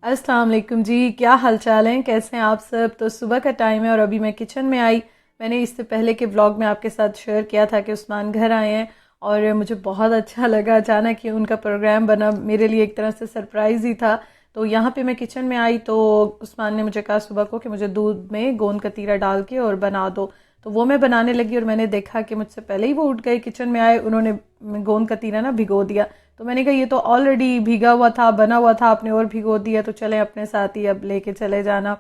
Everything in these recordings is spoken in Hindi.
अस्सलाम वालेकुम जी, क्या हाल चाल हैं, कैसे हैं आप सब। तो सुबह का टाइम है और अभी मैं किचन में आई। मैंने इससे पहले के व्लॉग में आपके साथ शेयर किया था कि उस्मान घर आए हैं और मुझे बहुत अच्छा लगा। अचानक ही उनका प्रोग्राम बना, मेरे लिए एक तरह से सरप्राइज़ ही था। तो यहाँ पे मैं किचन में आई तो उस्मान ने मुझे कहा सुबह को कि मुझे दूध में गोंद कतीरा डाल के और बना दो। तो वो मैं बनाने लगी और मैंने देखा कि मुझसे पहले ही वो उठ गए, किचन में आए, उन्होंने गोंद कतीरा ना भिगो दिया। तो मैंने कहा ये तो ऑलरेडी भीगा हुआ था, बना हुआ था, आपने और भिगो दिया, तो चलें अपने साथ ही अब लेके चले जाना।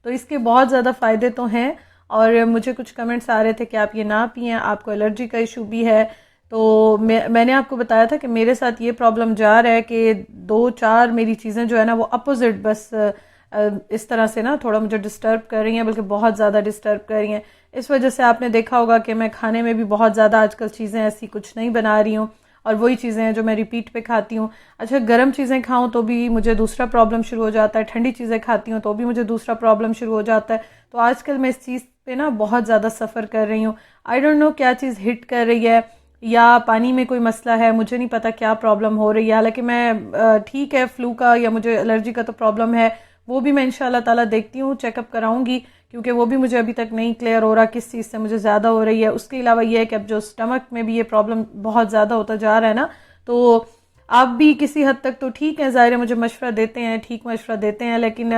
तो इसके बहुत ज़्यादा फ़ायदे तो हैं। और मुझे कुछ कमेंट्स आ रहे थे कि आप ये ना पिएं, आपको एलर्जी का इशू भी है। तो मैंने आपको बताया था कि मेरे साथ ये प्रॉब्लम जा रहा है कि दो चार मेरी चीज़ें जो है ना वो अपोजिट बस इस तरह से ना थोड़ा मुझे डिस्टर्ब कर रही हैं, बल्कि बहुत ज़्यादा डिस्टर्ब कर रही हैं। इस वजह से आपने देखा होगा कि मैं खाने में भी बहुत ज़्यादा आजकल चीज़ें ऐसी कुछ नहीं बना रही हूँ और वही चीज़ें हैं जो मैं रिपीट पे खाती हूँ। अच्छा, गर्म चीज़ें खाऊं तो भी मुझे दूसरा प्रॉब्लम शुरू हो जाता है, ठंडी चीज़ें खाती हूँ तो भी मुझे दूसरा प्रॉब्लम शुरू हो जाता है। तो आजकल मैं इस चीज़ पे ना बहुत ज़्यादा सफ़र कर रही हूँ। आई डोंट नो क्या चीज़ हिट कर रही है, या पानी में कोई मसला है, मुझे नहीं पता क्या प्रॉब्लम हो रही है। हालांकि मैं ठीक है, फ्लू का या मुझे एलर्जी का तो प्रॉब्लम है, वो भी मैं इंशाल्लाह ताला देखती हूँ, चेकअप कराऊंगी, क्योंकि वो भी मुझे अभी तक नहीं क्लियर हो रहा किस चीज़ से मुझे ज़्यादा हो रही है। उसके अलावा ये है कि अब जो स्टमक में भी ये प्रॉब्लम बहुत ज़्यादा होता जा रहा है ना, तो आप भी किसी हद तक तो ठीक है, ज़ाहिर है मुझे मशवरा देते हैं, ठीक मशवरा देते हैं, लेकिन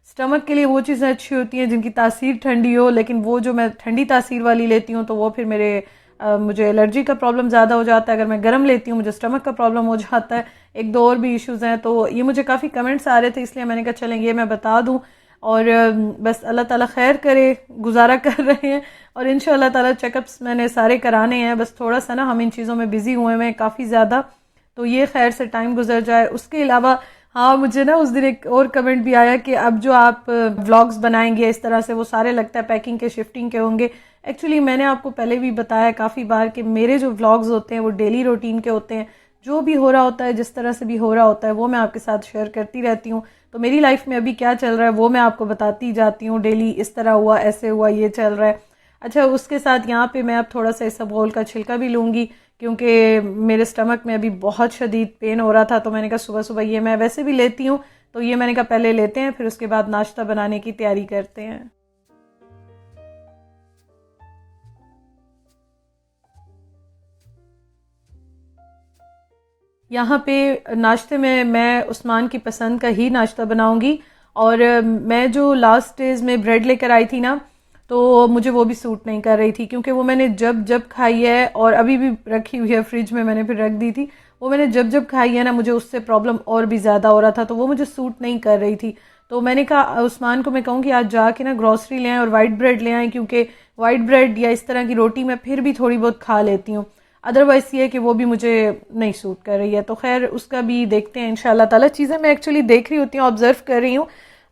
स्टमक के लिए वो चीज़ें अच्छी होती हैं जिनकी तासीर ठंडी हो। लेकिन वो जो मैं ठंडी तासीर वाली लेती हूँ तो वो फिर मुझे एलर्जी का प्रॉब्लम ज़्यादा हो जाता है। अगर मैं गर्म लेती हूँ मुझे स्टमक का प्रॉब्लम हो जाता है। एक दो और भी इश्यूज़ हैं। तो ये मुझे काफ़ी कमेंट्स आ रहे थे, इसलिए मैंने कहा चलें ये मैं बता दूँ। और बस अल्लाह ताला खैर करे, गुजारा कर रहे हैं और इंशाअल्लाह ताला चेकअप्स मैंने सारे कराने हैं। बस थोड़ा सा ना हम इन चीज़ों में बिज़ी हुए हैं काफ़ी ज़्यादा, तो ये खैर से टाइम गुजर जाए। उसके अलावा हाँ, मुझे ना उस दिन एक और कमेंट भी आया कि अब जो आप व्लॉग्स बनाएंगे इस तरह से, वो सारे लगता है पैकिंग के, शिफ्टिंग के होंगे। एक्चुअली मैंने आपको पहले भी बताया काफ़ी बार कि मेरे जो व्लॉग्स होते हैं वो डेली रूटीन के होते हैं। जो भी हो रहा होता है, जिस तरह से भी हो रहा होता है, वो मैं आपके साथ शेयर करती रहती हूँ। तो मेरी लाइफ में अभी क्या चल रहा है वो मैं आपको बताती जाती हूँ डेली, इस तरह हुआ, ऐसे हुआ, ये चल रहा है। अच्छा, उसके साथ यहाँ पे मैं अब थोड़ा सा इसबगोल का छिलका भी लूँगी, क्योंकि मेरे स्टमक में अभी बहुत शदीद पेन हो रहा था। तो मैंने कहा सुबह सुबह ये मैं वैसे भी लेती हूँ, तो ये मैंने कहा पहले लेते हैं, फिर उसके बाद नाश्ता बनाने की तैयारी करते हैं। यहाँ पे नाश्ते में मैं उस्मान की पसंद का ही नाश्ता बनाऊंगी। और मैं जो लास्ट डेज में ब्रेड लेकर आई थी ना, तो मुझे वो भी सूट नहीं कर रही थी, क्योंकि वो मैंने जब जब खाई है, और अभी भी रखी हुई है फ्रिज में, मैंने फिर रख दी थी। वो मैंने जब जब खाई है ना, मुझे उससे प्रॉब्लम और भी ज़्यादा हो रहा था, तो वो मुझे सूट नहीं कर रही थी। तो मैंने कहा उस्मान को मैं कहूँ कि आज जाके ना ग्रॉसरी ले आएँ और वाइट ब्रेड ले आएँ, क्योंकि वाइट ब्रेड या इस तरह की रोटी मैं फिर भी थोड़ी बहुत खा लेती हूँ। अदरवाइज ये है कि वो भी मुझे नहीं सूट कर रही है। तो खैर उसका भी देखते हैं इंशाल्लाह ताला। चीज़ें मैं एक्चुअली देख रही होती हूँ, ऑब्जर्व कर रही हूँ।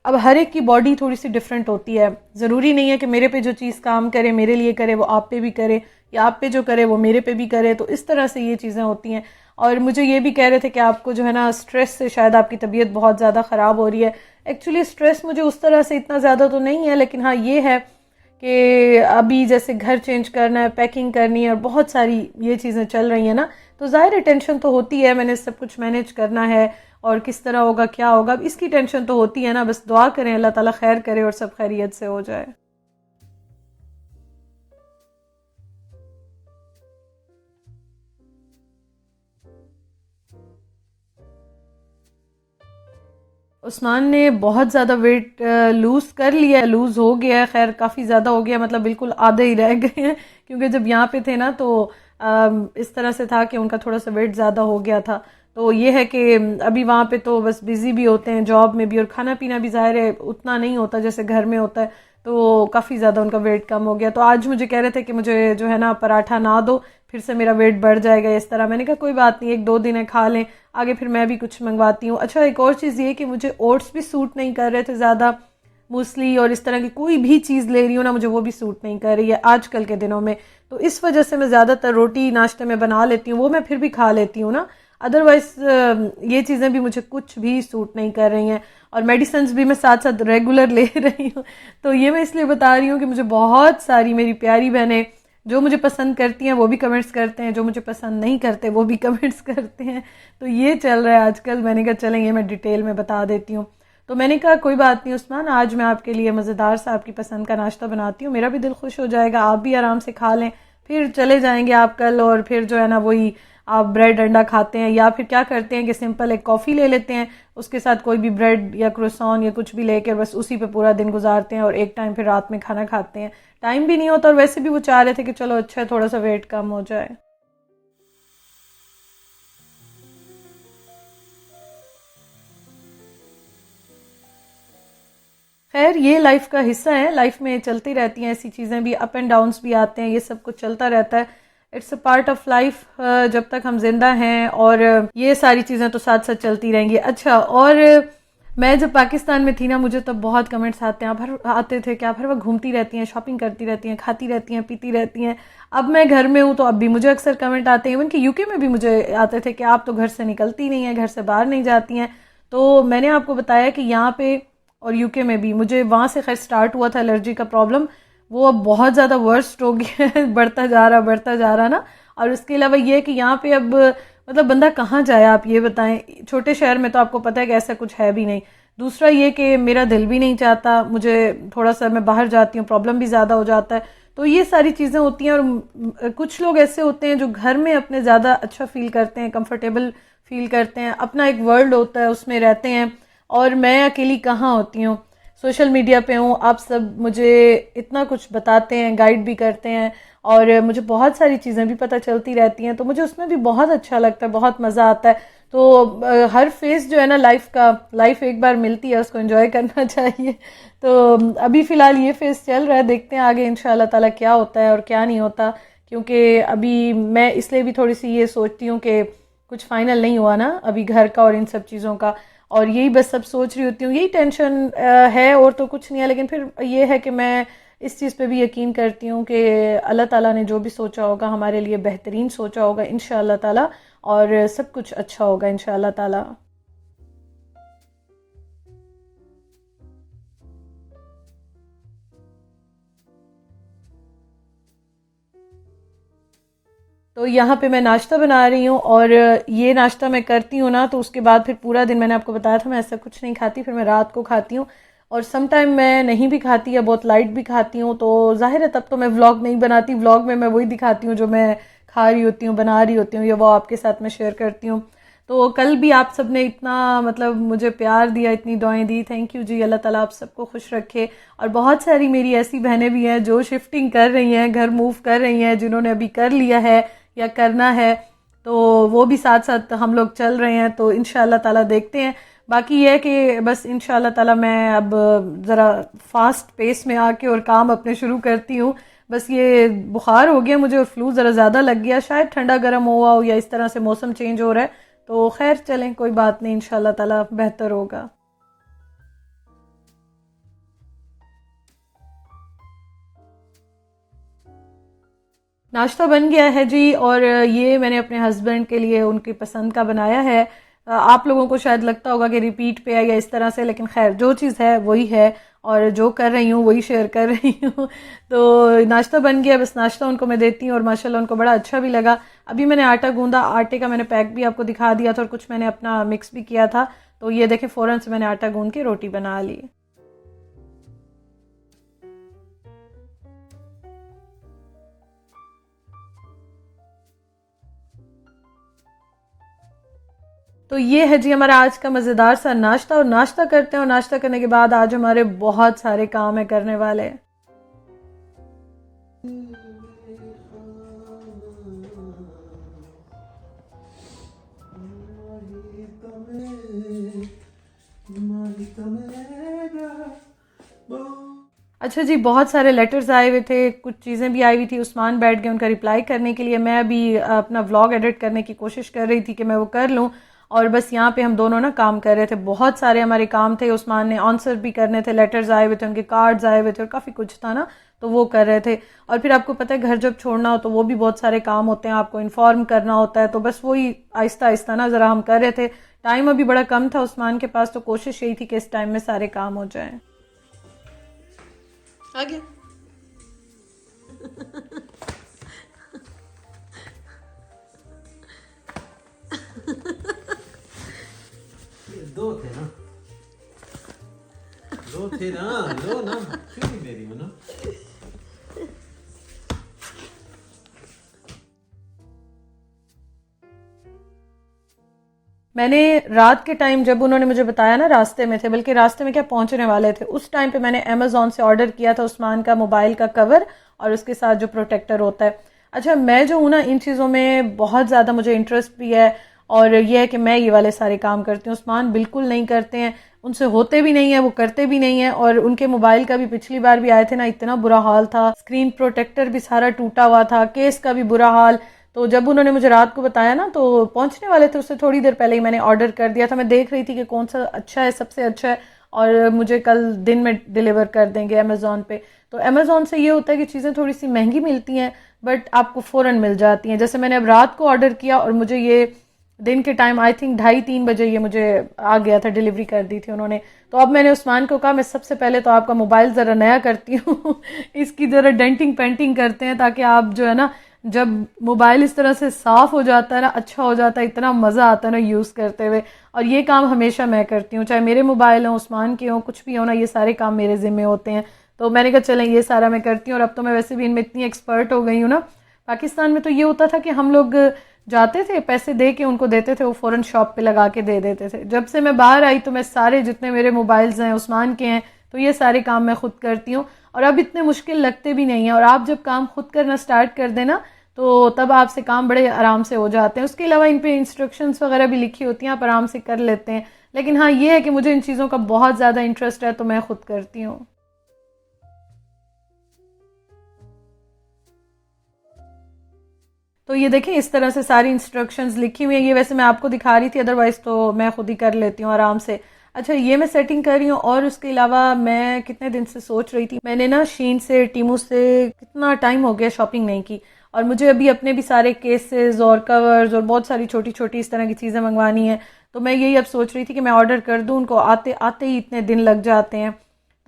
अब हर एक की बॉडी थोड़ी सी डिफरेंट होती है, ज़रूरी नहीं है कि मेरे पे जो चीज़ काम करे, मेरे लिए करे, वो आप पे भी करे, या आप पे जो करे वो मेरे पे भी करे। तो इस तरह से ये चीज़ें होती हैं। और मुझे ये भी कह रहे थे कि आपको जो है ना स्ट्रेस से शायद आपकी तबीयत बहुत ज़्यादा ख़राब हो रही है। एक्चुअली स्ट्रेस मुझे उस तरह से इतना ज़्यादा तो नहीं है, लेकिन हाँ ये है कि अभी जैसे घर चेंज करना है, पैकिंग करनी है, और बहुत सारी ये चीज़ें चल रही हैं ना, तो ज़ाहिर है टेंशन तो होती है। मैंने सब कुछ मैनेज करना है और किस तरह होगा, क्या होगा, अब इसकी टेंशन तो होती है ना। बस दुआ करें अल्लाह ताला खैर करे और सब खैरियत से हो जाए। उस्मान ने बहुत ज़्यादा वेट लूज़ कर लिया है, लूज़ हो गया है, खैर काफ़ी ज़्यादा हो गया, मतलब बिल्कुल आधे ही रह गए हैं। क्योंकि जब यहाँ पे थे ना, तो इस तरह से था कि उनका थोड़ा सा वेट ज़्यादा हो गया था। तो ये है कि अभी वहाँ पे तो बस बिज़ी भी होते हैं, जॉब में भी, और खाना पीना भी ज़ाहिर है उतना नहीं होता जैसे घर में होता है। तो काफ़ी ज़्यादा उनका वेट कम हो गया। तो आज मुझे कह रहे थे कि मुझे जो है ना पराठा ना दो, फिर से मेरा वेट बढ़ जाएगा इस तरह। मैंने कहा कोई बात नहीं, एक दो दिन है, खा लें, आगे फिर मैं भी कुछ मंगवाती हूँ। अच्छा, एक और चीज़ ये कि मुझे ओट्स भी सूट नहीं कर रहे थे ज़्यादा, मूसली और इस तरह की कोई भी चीज़ ले रही हूँ ना, मुझे वो भी सूट नहीं कर रही है आजकल के दिनों में। तो इस वजह से मैं ज़्यादातर रोटी नाश्ते में बना लेती हूँ, वो मैं फिर भी खा लेती हूँ ना। अदरवाइज ये चीज़ें भी मुझे कुछ भी सूट नहीं कर रही हैं। और मेडिसिन भी मैं साथ साथ रेगुलर ले रही हूँ। तो ये मैं इसलिए बता रही हूँ कि मुझे बहुत सारी मेरी प्यारी बहनें जो मुझे पसंद करती हैं वो भी कमेंट्स करते हैं, जो मुझे पसंद नहीं करते वो भी कमेंट्स करते हैं। तो ये चल रहा है आजकल। मैंने कहा चलें ये मैं डिटेल में बता देती हूँ। तो मैंने कहा कोई बात नहीं उस्मान, आज मैं आपके लिए मज़ेदार सा आपकी पसंद का नाश्ता बनाती हूँ, मेरा भी दिल खुश हो जाएगा, आप भी आराम से खा लें, फिर चले जाएंगे आप कल। और फिर जो है ना वही आप ब्रेड अंडा खाते हैं, या फिर क्या करते हैं कि सिंपल एक कॉफ़ी ले लेते हैं, उसके साथ कोई भी ब्रेड या क्रोसॉन या कुछ भी लेकर बस उसी पे पूरा दिन गुजारते हैं, और एक टाइम फिर रात में खाना खाते हैं। टाइम भी नहीं होता, और वैसे भी वो चाह रहे थे कि चलो अच्छा है थोड़ा सा वेट कम हो जाए। खैर ये लाइफ का हिस्सा है, लाइफ में चलती रहती हैं ऐसी चीज़ें भी, अप एंड डाउन्स भी आते हैं, ये सब कुछ चलता रहता है। It's a part of life, जब तक हम जिंदा हैं, और ये सारी चीज़ें तो साथ साथ चलती रहेंगी। अच्छा, और मैं जब पाकिस्तान में थी ना, मुझे तब बहुत कमेंट्स आते हैं, भर आते थे कि आप हर वक्त घूमती रहती हैं, शॉपिंग करती रहती हैं, खाती रहती हैं, पीती रहती हैं। अब मैं घर में हूँ तो अब भी मुझे अक्सर कमेंट आते हैं, इवन कि यूके में भी मुझे आते थे कि आप तो घर से निकलती नहीं हैं, घर से बाहर नहीं जाती हैं। तो मैंने आपको बताया कि यहाँ पे और यूके में भी मुझे वहाँ से खैर स्टार्ट हुआ था एलर्जी का प्रॉब्लम, वो अब बहुत ज़्यादा वर्स्ट हो गया है बढ़ता जा रहा ना। और उसके अलावा ये है कि यहाँ पे अब मतलब बंदा कहाँ जाए, आप ये बताएं, छोटे शहर में तो आपको पता है कि ऐसा कुछ है भी नहीं। दूसरा ये कि मेरा दिल भी नहीं चाहता, मुझे थोड़ा सा मैं बाहर जाती हूँ प्रॉब्लम भी ज़्यादा हो जाता है। तो ये सारी चीज़ें होती हैं, और कुछ लोग ऐसे होते हैं जो घर में अपने ज़्यादा अच्छा फील करते हैं, कंफर्टेबल फील करते हैं, अपना एक वर्ल्ड होता है उसमें रहते हैं, और मैं अकेली कहाँ होती हूँ। सोशल मीडिया पे हूँ, आप सब मुझे इतना कुछ बताते हैं, गाइड भी करते हैं, और मुझे बहुत सारी चीज़ें भी पता चलती रहती हैं, तो मुझे उसमें भी बहुत अच्छा लगता है, बहुत मज़ा आता है। तो हर फेज जो है ना लाइफ का, लाइफ एक बार मिलती है, उसको एंजॉय करना चाहिए। तो अभी फ़िलहाल ये फेज चल रहा है, देखते हैं आगे इंशाल्लाह ताला क्या होता है और क्या नहीं होता। क्योंकि अभी मैं इसलिए भी थोड़ी सी ये सोचती हूँ कि कुछ फाइनल नहीं हुआ ना अभी घर का और इन सब चीज़ों का, और यही बस सब सोच रही होती हूँ, यही टेंशन है, और तो कुछ नहीं है। लेकिन फिर ये है कि मैं इस चीज़ पे भी यकीन करती हूँ कि अल्लाह ताला ने जो भी सोचा होगा हमारे लिए बेहतरीन सोचा होगा इंशाअल्लाह ताला, और सब कुछ अच्छा होगा इंशाअल्लाह ताला। तो यहाँ पे मैं नाश्ता बना रही हूँ, और ये नाश्ता मैं करती हूँ ना, तो उसके बाद फिर पूरा दिन, मैंने आपको बताया था मैं ऐसा कुछ नहीं खाती, फिर मैं रात को खाती हूँ, और सम टाइम मैं नहीं भी खाती या बहुत लाइट भी खाती हूँ। तो जाहिर है तब तो मैं व्लॉग नहीं बनाती, व्लॉग में मैं वही दिखाती हूँ जो मैं खा रही होती हूँ, बना रही होती हूँ, या वो आपके साथ मैं शेयर करती हूँ। तो कल भी आप सब ने इतना मतलब मुझे प्यार दिया, इतनी दुआएं दी, थैंक यू जी, अल्लाह ताला आप सबको खुश रखे। और बहुत सारी मेरी ऐसी बहनें भी हैं जो शिफ्टिंग कर रही हैं, घर मूव कर रही हैं, जिन्होंने अभी कर लिया है या करना है, तो वो भी साथ साथ हम लोग चल रहे हैं। तो इंशाल्लाह ताला देखते हैं। बाकी ये है कि बस इंशाल्लाह ताला मैं अब ज़रा फास्ट पेस में आके और काम अपने शुरू करती हूँ। बस ये बुखार हो गया मुझे, और फ्लू ज़रा ज़्यादा लग गया, शायद ठंडा गर्म हुआ हो या इस तरह से मौसम चेंज हो रहा है। तो खैर चलें, कोई बात नहीं, इंशाल्लाह ताला बेहतर होगा। नाश्ता बन गया है जी, और ये मैंने अपने हस्बैंड के लिए उनकी पसंद का बनाया है। आप लोगों को शायद लगता होगा कि रिपीट पे है या इस तरह से, लेकिन खैर जो चीज़ है वही है, और जो कर रही हूँ वही शेयर कर रही हूँ। तो नाश्ता बन गया, बस नाश्ता उनको मैं देती हूँ, और माशाल्लाह उनको बड़ा अच्छा भी लगा। अभी मैंने आटा गूंदा, आटे का मैंने पैक भी आपको दिखा दिया था, और कुछ मैंने अपना मिक्स भी किया था। तो ये देखें फ़ौरन से मैंने आटा गूंद के रोटी बना ली। तो ये है जी हमारा आज का मज़ेदार सा नाश्ता, और नाश्ता करते हैं, और नाश्ता करने के बाद आज हमारे बहुत सारे काम है करने वाले। अच्छा जी, बहुत सारे लेटर्स आए हुए थे, कुछ चीज़ें भी आई हुई थी, उस्मान बैठ गए उनका रिप्लाई करने के लिए। मैं अभी अपना व्लॉग एडिट करने की कोशिश कर रही थी कि मैं वो कर लूँ, और बस यहाँ पे हम दोनों ना काम कर रहे थे, बहुत सारे हमारे काम थे, उस्मान ने आंसर भी करने थे, लेटर्स आए हुए थे, उनके कार्ड्स आए हुए थे, और काफ़ी कुछ था ना, तो वो कर रहे थे। और फिर आपको पता है घर जब छोड़ना हो तो वो भी बहुत सारे काम होते हैं, आपको इन्फॉर्म करना होता है, तो बस वही आहिस्ता आहिस्ता ना ज़रा हम कर रहे थे। टाइम अभी बड़ा कम था उस्मान के पास, तो कोशिश यही थी कि इस टाइम में सारे काम हो जाएं। आ गया। ये दो थे ना। लो थे ना, लो ना, क्यों नहीं दे रही हो ना? मैंने रात के टाइम जब उन्होंने मुझे बताया ना, रास्ते में थे, बल्कि रास्ते में क्या पहुंचने वाले थे, उस टाइम पे मैंने अमेजोन से ऑर्डर किया था उस्मान का मोबाइल का कवर और उसके साथ जो प्रोटेक्टर होता है। अच्छा, मैं जो हूँ ना इन चीज़ों में बहुत ज़्यादा मुझे इंटरेस्ट भी है, और ये है कि मैं ये वाले सारे काम करती हूँ, उस्मान बिल्कुल नहीं करते हैं, उनसे होते भी नहीं है, वो करते भी नहीं है। और उनके मोबाइल का भी पिछली बार भी आए थे ना, इतना बुरा हाल था, स्क्रीन प्रोटेक्टर भी सारा टूटा हुआ था, केस का भी बुरा हाल। तो जब उन्होंने मुझे रात को बताया ना, तो पहुंचने वाले थे, उससे थोड़ी देर पहले ही मैंने ऑर्डर कर दिया था। मैं देख रही थी कि कौन सा अच्छा है, सबसे अच्छा है, और मुझे कल दिन में डिलीवर कर देंगे अमेजोन पे। तो अमेजोन से ये होता है कि चीज़ें थोड़ी सी महंगी मिलती हैं, बट आपको फ़ौरन मिल जाती हैं। जैसे मैंने अब रात को ऑर्डर किया और मुझे ये दिन के टाइम आई थिंक 2:30-3 बजे ये मुझे आ गया था, डिलीवरी कर दी थी उन्होंने। तो अब मैंने उस्मान को कहा, मैं सबसे पहले तो आपका मोबाइल ज़रा नया करती हूँ इसकी ज़रा डेंटिंग पेंटिंग करते हैं, ताकि आप जो है ना, जब मोबाइल इस तरह से साफ हो जाता है ना, अच्छा हो जाता है, इतना मज़ा आता है ना यूज़ करते हुए। और ये काम हमेशा मैं करती हूँ, चाहे मेरे मोबाइल हों, उस्मान के हों, कुछ भी हो ना, ये सारे काम मेरे ज़िम्मे होते हैं। तो मैंने कहा चलें, ये सारा मैं करती हूँ। और अब तो मैं वैसे भी इनमें इतनी एक्सपर्ट हो गई हूँ ना। पाकिस्तान में तो ये होता था कि हम लोग जाते थे, पैसे दे के उनको देते थे, वो फ़ौरन शॉप पे लगा के दे देते थे। जब से मैं बाहर आई तो मैं सारे जितने मेरे मोबाइल्स हैं, उस्मान के हैं, तो ये सारे काम मैं खुद करती हूँ, और अब इतने मुश्किल लगते भी नहीं है। और आप जब काम खुद करना स्टार्ट कर देना, तो तब आपसे काम बड़े आराम से हो जाते हैं। उसके अलावा इन पे इंस्ट्रक्शंस वगैरह भी लिखी होती हैं, आप आराम से कर लेते हैं। लेकिन हाँ, ये है कि मुझे इन चीज़ों का बहुत ज़्यादा इंटरेस्ट है, तो मैं खुद करती हूँ। तो ये देखें, इस तरह से सारी इंस्ट्रक्शंस लिखी हुई है। ये वैसे मैं आपको दिखा रही थी, अदरवाइज तो मैं खुद ही कर लेती हूँ आराम से। अच्छा, ये मैं सेटिंग कर रही हूँ। और उसके अलावा मैं कितने दिन से सोच रही थी, मैंने ना शीन से, टीमू से कितना टाइम हो गया शॉपिंग नहीं की, और मुझे अभी अपने भी सारे केसेस और कवर्स और बहुत सारी छोटी छोटी इस तरह की चीज़ें मंगवानी है। तो मैं यही अब सोच रही थी कि मैं ऑर्डर कर दूँ, उनको आते आते ही इतने दिन लग जाते हैं।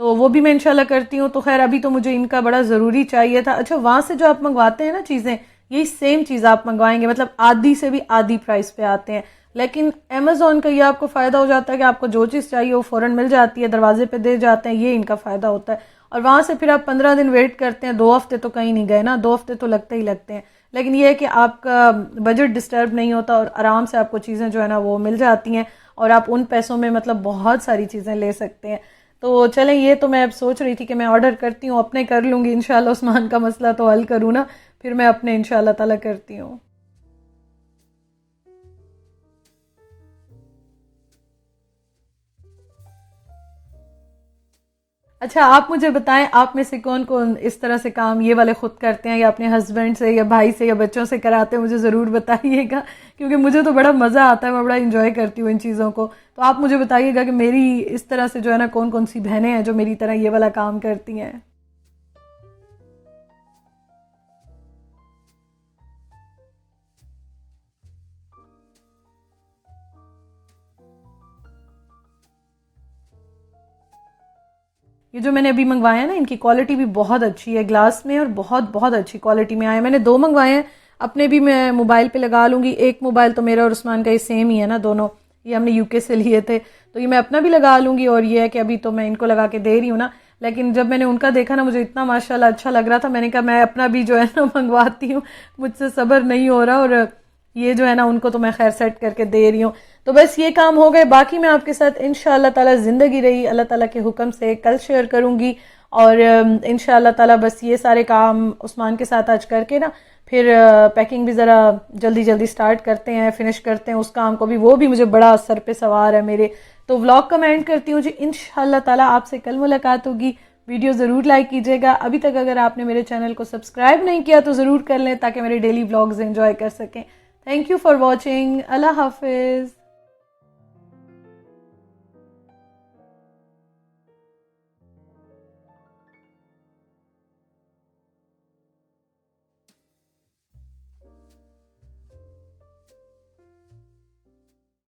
तो वो भी मैं इंशाल्लाह करती हूँ। तो खैर, अभी तो मुझे इनका बड़ा ज़रूरी चाहिए था। अच्छा, वहाँ से जो आप मंगवाते हैं ना चीज़ें, यही सेम चीज़ आप मंगवाएंगे, मतलब आधी से भी आधी प्राइस पे आते हैं। लेकिन अमेजोन का ये आपको फ़ायदा हो जाता है कि आपको जो चीज़ चाहिए वो फ़ौरन मिल जाती है, दरवाजे पे दे जाते हैं, ये इनका फ़ायदा होता है। और वहाँ से फिर आप 15 दिन वेट करते हैं, 2 हफ्ते तो कहीं नहीं गए ना, 2 हफ्ते तो लगते ही लगते हैं। लेकिन ये है कि आपका बजट डिस्टर्ब नहीं होता, और आराम से आपको चीज़ें जो है ना वो मिल जाती हैं, और आप उन पैसों में मतलब बहुत सारी चीज़ें ले सकते हैं। तो चलें, ये तो मैं अब सोच रही थी कि मैं ऑर्डर करती हूँ, अपने कर लूँगी इंशाल्लाह, उस्मान का मसला तो हल करूँ ना, फिर मैं अपने इंशाल्लाह ताला करती हूँ। अच्छा, आप मुझे बताएं, आप में से कौन कौन इस तरह से काम ये वाले खुद करते हैं, या अपने हस्बैंड से या भाई से या बच्चों से कराते हैं, मुझे ज़रूर बताइएगा, क्योंकि मुझे तो बड़ा मज़ा आता है, मैं बड़ा इंजॉय करती हूँ इन चीज़ों को। तो आप मुझे बताइएगा कि मेरी इस तरह से जो है ना, कौन कौन सी बहनें हैं जो मेरी तरह ये वाला काम करती हैं। ये जो मैंने अभी मंगवाया है ना, इनकी क्वालिटी भी बहुत अच्छी है, ग्लास में, और बहुत बहुत अच्छी क्वालिटी में आया। मैंने 2 मंगवाए हैं, अपने भी मैं मोबाइल पे लगा लूँगी। एक मोबाइल तो मेरा और उस्मान का ये सेम ही है ना दोनों, ये हमने यूके से लिए थे, तो ये मैं अपना भी लगा लूँगी। और ये है कि अभी तो मैं इनको लगा के दे रही हूँ ना, लेकिन जब मैंने उनका देखा ना, मुझे इतना माशाल्लाह अच्छा लग रहा था, मैंने कहा मैं अपना भी जो है ना मंगवाती हूँ, मुझसे सब्र नहीं हो रहा। और ये जो है ना, उनको तो मैं खैर सेट करके दे रही हूँ। तो बस ये काम हो गए, बाकी मैं आपके साथ इंशाअल्लाह ताला, ज़िंदगी रही अल्लाह ताला के हुक्म से, कल शेयर करूँगी। और इंशाअल्लाह ताला बस ये सारे काम उस्मान के साथ आज करके ना, फिर पैकिंग भी ज़रा जल्दी जल्दी स्टार्ट करते हैं, फिनिश करते हैं उस काम को भी, वो भी मुझे बड़ा सर पे सवार है मेरे। तो व्लॉग का मैं एंड करती हूँ जी, इंशाअल्लाह ताला आपसे कल मुलाकात होगी। वीडियो ज़रूर लाइक कीजिएगा। अभी तक अगर आपने मेरे चैनल को सब्सक्राइब नहीं किया तो ज़रूर कर लें, ताकि मेरे डेली व्लॉग्स एंजॉय कर सकें। Thank you for watching. Allah हाफिज़।